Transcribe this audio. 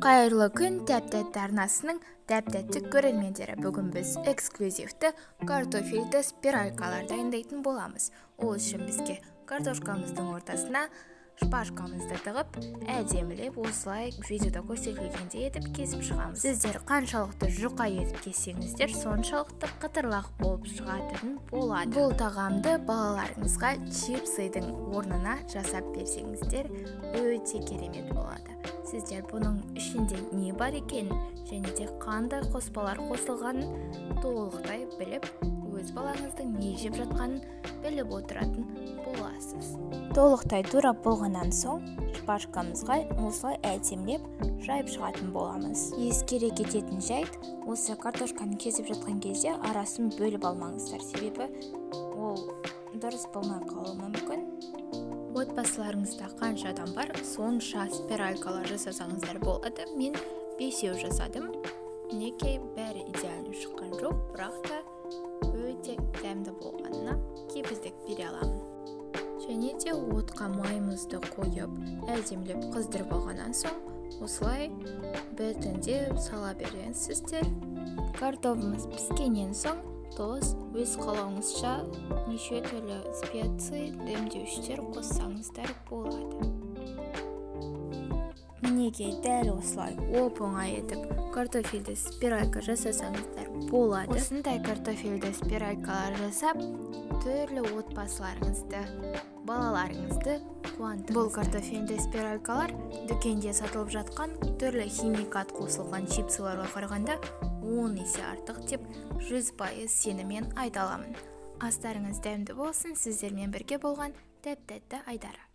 Қайырлы күн тәп-тәтті арнасының тәп-тәтті көрермендері. Бүгін біз эксклюзивті картофельді спиралькалар дайындайтын боламыз. Ол үшін бізге картошкамыздың ортасына шпажкамызды тығып, әдемілеп осылай видеода көрсетілгендей етіп кесіп шығамыз. Сіздер қаншалықты жұқа етіп кессеңіздер, соншалықты қытырлақ болып шығатын болады. Бұл тағамды балаларыңызға чипсыйдың орнына жасап берсеңіздер, өте керемет болады. Сіздер бұның ішінде не бар екенін және де қандай қоспалар қосылғанын толықтай біліп, өз балаңыздың не жеп жатқанын біліп отыратын боласыз. Толықтай турап болғаннан соң шпажкамызға осылай әдемілеп жайып шығатын боламыз. Ескере кететін жайт, осы картошканы кесіп жатқан кезде арасын бөліп алмаңыздар, себебі ол дұрыс болмай қалуы мүмкін. Отбасыларыңызда қанша адам бар, сонша спиралькалар жасасаңыздар болады. Мен 5 жасадым. Неке бәрі идеально шыққан жоқ, бірақ та өте дәмді болғанына кепілдік бере аламын. Және де отқа майымызды қойып, әдемілеп қыздырып алғаннан соң, осылай біртіндеп сала бересіздер. Картофеліміз піскеннен соң, тұз, өз қалауыңызша неше түрлі специя дәмдеуіштер қоссаңыздар болады. Мінеге дәл осылай оп-оңай етіп картофельді спиралька жасасаңыздар болады. Осындай картофельді спиралькалар жасап, түрлі отбасыларыңызды, балаларыңызды қуантыңыздар. Бұл картофельді спиралькалар дүкенде сатылып жатқан түрлі химикат қосылған чипсыларға қарағанда 10 есе артық деп 100% сеніммен айта аламын. Астарыңыз дәмді болсын, сіздермен бірге болған тәп-тәтті Айдара.